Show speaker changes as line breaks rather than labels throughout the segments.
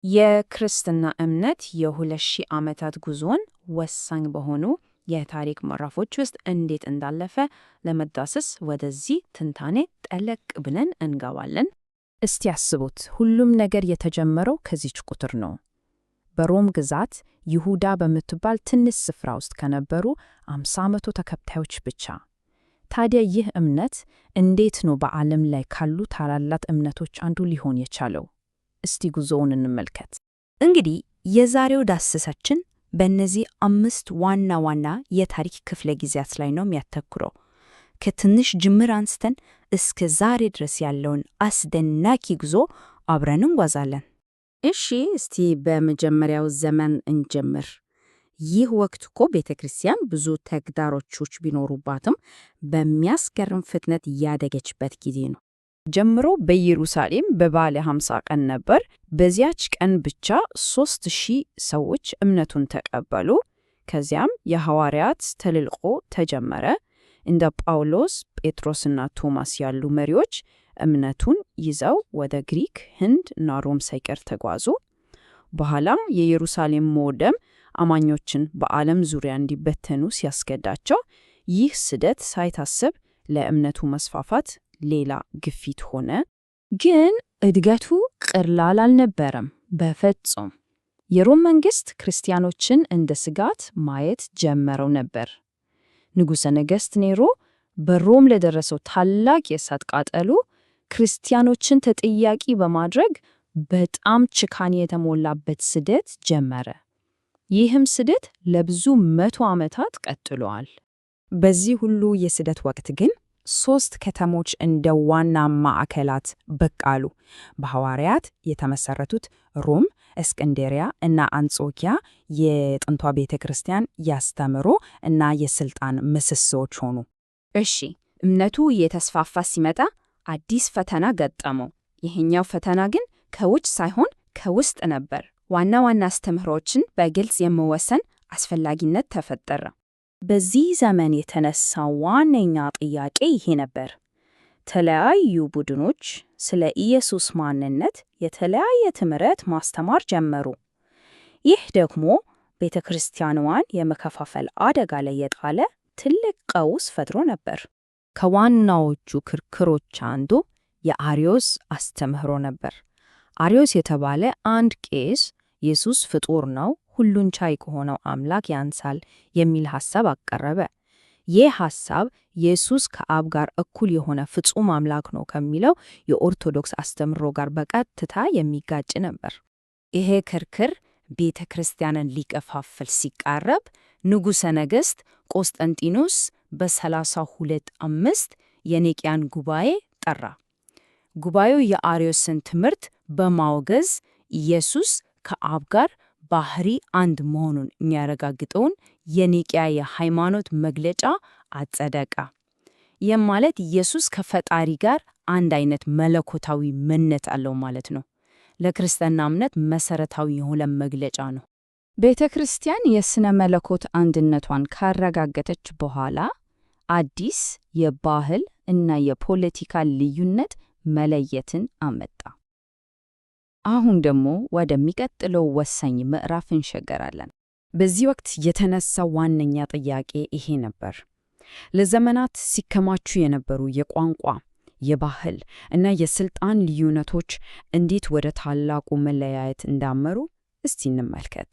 የክርስትና እምነት የ2000 ዓመታት ጉዞን ወሳኝ በሆኑ የታሪክ ምዕራፎች ውስጥ እንዴት እንዳለፈ ለመዳሰስ ወደዚህ ትንታኔ ጠለቅ ብለን እንገባለን።
እስቲ ያስቡት፣ ሁሉም ነገር የተጀመረው ከዚች ቁጥር ነው። በሮም ግዛት ይሁዳ በምትባል ትንሽ ስፍራ ውስጥ ከነበሩ 50 ተከታዮች ብቻ። ታዲያ ይህ እምነት እንዴት ነው በዓለም ላይ ካሉ ታላላቅ እምነቶች አንዱ ሊሆን የቻለው? እስቲ ጉዞውን እንመልከት።
እንግዲህ የዛሬው ዳሰሳችን በእነዚህ 5 ዋና ዋና የታሪክ ክፍለ ጊዜያት ላይ ነው የሚያተኩረው። ከትንሽ ጅምር አንስተን እስከ ዛሬ ድረስ ያለውን አስደናቂ ጉዞ አብረን እንጓዛለን።
እሺ፣ እስቲ በመጀመሪያው ዘመን እንጀምር። ይህ ወቅት እኮ ቤተ ክርስቲያን ብዙ ተግዳሮቶች ቢኖሩባትም በሚያስገርም ፍጥነት ያደገችበት ጊዜ ነው።
ጀምሮ በኢየሩሳሌም በበዓለ ሃምሳ ቀን ነበር። በዚያች ቀን ብቻ 3000 ሰዎች እምነቱን ተቀበሉ። ከዚያም የሐዋርያት ተልእኮ ተጀመረ። እንደ ጳውሎስ፣ ጴጥሮስና ቶማስ ያሉ መሪዎች እምነቱን ይዘው ወደ ግሪክ፣ ህንድ እና ሮም ሳይቀር ተጓዙ። በኋላም የኢየሩሳሌም መውደም አማኞችን በዓለም ዙሪያ እንዲበተኑ ሲያስገዳቸው፣ ይህ ስደት ሳይታሰብ ለእምነቱ መስፋፋት ሌላ ግፊት ሆነ። ግን እድገቱ ቀላል አልነበረም በፍጹም። የሮም መንግሥት ክርስቲያኖችን እንደ ስጋት ማየት ጀመረው ነበር። ንጉሠ ነገሥት ኔሮ በሮም ለደረሰው ታላቅ የእሳት ቃጠሎ ክርስቲያኖችን ተጠያቂ በማድረግ በጣም ጭካኔ የተሞላበት ስደት ጀመረ። ይህም ስደት ለብዙ 100 ዓመታት ቀጥሏል።
በዚህ ሁሉ የስደት ወቅት ግን 3 ከተሞች እንደ ዋና ማዕከላት ብቅ አሉ። በሐዋርያት የተመሰረቱት ሮም፣ እስክንድርያ እና አንጾኪያ የጥንቷ ቤተ ክርስቲያን ያስተምሮ እና የሥልጣን ምሰሶዎች ሆኑ።
እሺ፣ እምነቱ እየተስፋፋ ሲመጣ አዲስ ፈተና ገጠመው። ይሄኛው ፈተና ግን ከውጭ ሳይሆን ከውስጥ ነበር። ዋና ዋና አስተምህሮችን በግልጽ የመወሰን አስፈላጊነት ተፈጠረ።
በዚህ ዘመን የተነሳው ዋነኛ ጥያቄ ይሄ ነበር። ተለያዩ ቡድኖች ስለ ኢየሱስ ማንነት የተለያየ ትምህርት ማስተማር ጀመሩ። ይህ ደግሞ ቤተ ክርስቲያኗን የመከፋፈል አደጋ ላይ የጣለ ትልቅ ቀውስ ፈጥሮ ነበር። ከዋናዎቹ ክርክሮች አንዱ የአርዮስ አስተምህሮ ነበር። አርዮስ የተባለ አንድ ቄስ ኢየሱስ ፍጡር ነው፣ ሁሉን ቻይ ከሆነው አምላክ ያንሳል የሚል ሐሳብ አቀረበ። ይህ ሐሳብ ኢየሱስ ከአብ ጋር እኩል የሆነ ፍጹም አምላክ ነው ከሚለው የኦርቶዶክስ አስተምህሮ ጋር በቀጥታ የሚጋጭ ነበር።
ይሄ ክርክር ቤተ ክርስቲያንን ሊከፋፍል ሲቃረብ ንጉሠ ነገሥት ቆስጠንጢኖስ በ325 የኒቅያን ጉባኤ ጠራ። ጉባኤው የአርዮስን ትምህርት በማውገዝ ኢየሱስ ከአብ ጋር ባህሪ አንድ መሆኑን የሚያረጋግጠውን የኒቅያ የሃይማኖት መግለጫ አጸደቀ። ይህም ማለት ኢየሱስ ከፈጣሪ ጋር አንድ አይነት መለኮታዊ ምንነት አለው ማለት ነው። ለክርስትና እምነት መሰረታዊ የሆነ መግለጫ ነው።
ቤተ ክርስቲያን የሥነ መለኮት አንድነቷን ካረጋገጠች በኋላ አዲስ የባህል እና የፖለቲካ ልዩነት መለየትን አመጣ። አሁን ደግሞ ወደሚቀጥለው ወሳኝ ምዕራፍ እንሸገራለን።
በዚህ ወቅት የተነሳው ዋነኛ ጥያቄ ይሄ ነበር። ለዘመናት ሲከማቹ የነበሩ የቋንቋ፣ የባህል እና የስልጣን ልዩነቶች እንዴት ወደ ታላቁ መለያየት እንዳመሩ እስቲ እንመልከት።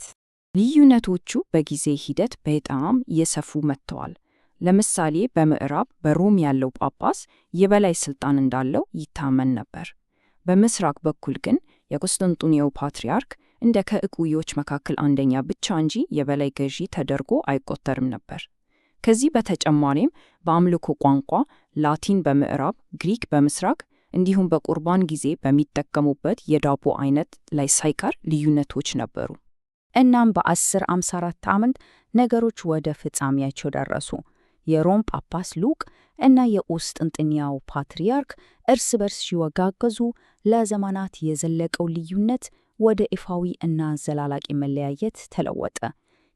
ልዩነቶቹ በጊዜ ሂደት በጣም እየሰፉ መጥተዋል። ለምሳሌ በምዕራብ በሮም ያለው ጳጳስ የበላይ ስልጣን እንዳለው ይታመን ነበር። በምስራቅ በኩል ግን የቁስጥንጥንያው ፓትርያርክ እንደ ከእኩዮች መካከል አንደኛ ብቻ እንጂ የበላይ ገዢ ተደርጎ አይቆጠርም ነበር። ከዚህ በተጨማሪም በአምልኮ ቋንቋ ላቲን በምዕራብ፣ ግሪክ በምስራቅ እንዲሁም በቁርባን ጊዜ በሚጠቀሙበት የዳቦ አይነት ላይ ሳይቀር ልዩነቶች ነበሩ።
እናም በ1054 ዓመት ነገሮች ወደ ፍጻሜያቸው ደረሱ። የሮም ጳጳስ ሉቅ እና የቁስጥንጥንያው ፓትርያርክ እርስ በርስ ሲወጋገዙ ለዘመናት የዘለቀው ልዩነት ወደ ይፋዊ እና ዘላላቂ መለያየት ተለወጠ።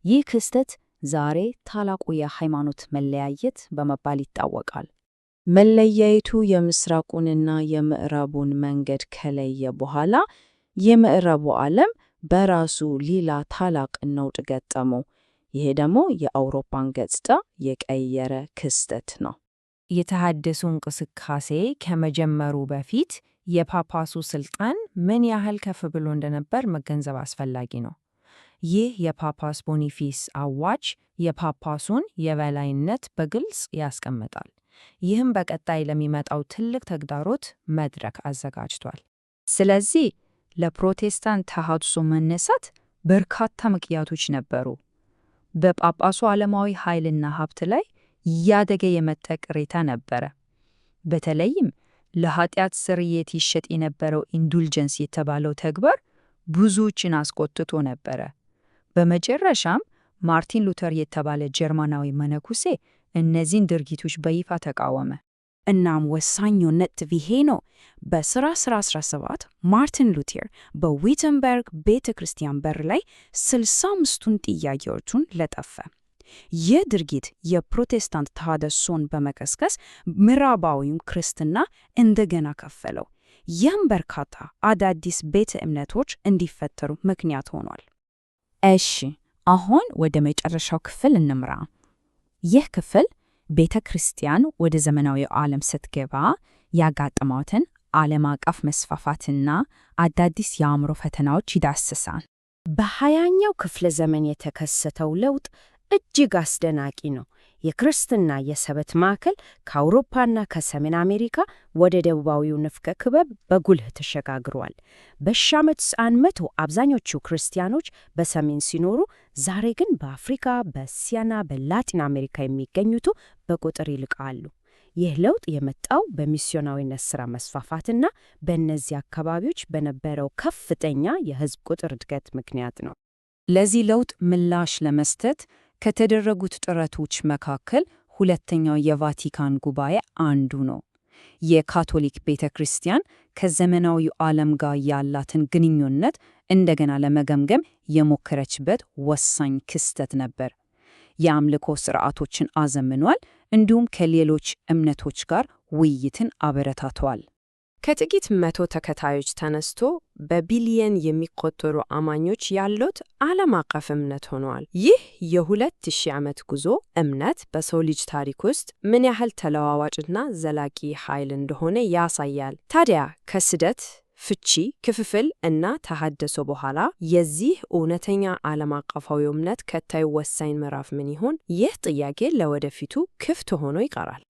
ይህ ክስተት ዛሬ ታላቁ የሃይማኖት መለያየት በመባል ይታወቃል። መለያየቱ የምስራቁንና የምዕራቡን መንገድ ከለየ በኋላ የምዕራቡ ዓለም በራሱ ሌላ ታላቅ ነውጥ ገጠመው። ይሄ ደግሞ የአውሮፓን ገጽታ የቀየረ ክስተት ነው።
የተሃድሶ እንቅስቃሴ ከመጀመሩ በፊት የጳጳሱ ስልጣን ምን ያህል ከፍ ብሎ እንደነበር መገንዘብ አስፈላጊ ነው። ይህ የጳጳስ ቦኒፊስ አዋጅ የጳጳሱን የበላይነት በግልጽ ያስቀምጣል። ይህም በቀጣይ ለሚመጣው ትልቅ ተግዳሮት መድረክ አዘጋጅቷል።
ስለዚህ ለፕሮቴስታንት ተሃድሶ መነሳት በርካታ ምክንያቶች ነበሩ። በጳጳሱ ዓለማዊ ኃይልና ሀብት ላይ እያደገ የመጣ ቅሬታ ነበረ። በተለይም ለኃጢአት ስርየት ይሸጥ የነበረው ኢንዱልጀንስ የተባለው ተግባር ብዙዎችን አስቆጥቶ ነበረ። በመጨረሻም ማርቲን ሉተር የተባለ ጀርመናዊ መነኩሴ እነዚህን ድርጊቶች በይፋ ተቃወመ።
እናም ወሳኙ ነጥብ ይሄ ነው። በሥራ 17 ማርቲን ሉተር በዊተንበርግ ቤተ ክርስቲያን በር ላይ 65ቱን ጥያቄዎቹን ለጠፈ። ይህ ድርጊት የፕሮቴስታንት ተሃድሶን በመቀስቀስ ምዕራባዊውን ክርስትና እንደገና ከፈለው። ይህም በርካታ አዳዲስ ቤተ እምነቶች እንዲፈጠሩ ምክንያት ሆኗል።
እሺ፣ አሁን ወደ መጨረሻው ክፍል እንምራ። ይህ ክፍል ቤተ ክርስቲያን ወደ ዘመናዊው ዓለም ስትገባ ያጋጠማትን ዓለም አቀፍ መስፋፋትና አዳዲስ የአእምሮ ፈተናዎች ይዳስሳል።
በ20ኛው ክፍለ ዘመን የተከሰተው ለውጥ እጅግ አስደናቂ ነው። የክርስትና የሰበት ማዕከል ከአውሮፓና ከሰሜን አሜሪካ ወደ ደቡባዊው ንፍቀ ክበብ በጉልህ ተሸጋግሯል። በ1100 አብዛኞቹ ክርስቲያኖች በሰሜን ሲኖሩ፣ ዛሬ ግን በአፍሪካ፣ በእስያና በላቲን አሜሪካ የሚገኙቱ በቁጥር ይልቃሉ። ይህ ለውጥ የመጣው በሚስዮናዊነት ሥራ መስፋፋትና በእነዚህ አካባቢዎች በነበረው ከፍተኛ የሕዝብ ቁጥር እድገት ምክንያት ነው።
ለዚህ ለውጥ ምላሽ ለመስጠት ከተደረጉት ጥረቶች መካከል ሁለተኛው የቫቲካን ጉባኤ አንዱ ነው። የካቶሊክ ቤተ ክርስቲያን ከዘመናዊው ዓለም ጋር ያላትን ግንኙነት እንደገና ለመገምገም የሞከረችበት ወሳኝ ክስተት ነበር። የአምልኮ ሥርዓቶችን አዘምኗል፣ እንዲሁም ከሌሎች እምነቶች ጋር ውይይትን አበረታቷል።
ከጥቂት መቶ ተከታዮች ተነስቶ በቢሊየን የሚቆጠሩ አማኞች ያሉት ዓለም አቀፍ እምነት ሆኗል። ይህ የ2000 ዓመት ጉዞ እምነት በሰው ልጅ ታሪክ ውስጥ ምን ያህል ተለዋዋጭና ዘላቂ ኃይል እንደሆነ ያሳያል። ታዲያ ከስደት፣ ፍቺ፣ ክፍፍል እና ተሃድሶ በኋላ የዚህ እውነተኛ ዓለም አቀፋዊ እምነት ቀጣዩ ወሳኝ ምዕራፍ ምን ይሆን? ይህ ጥያቄ ለወደፊቱ ክፍት ሆኖ ይቀራል።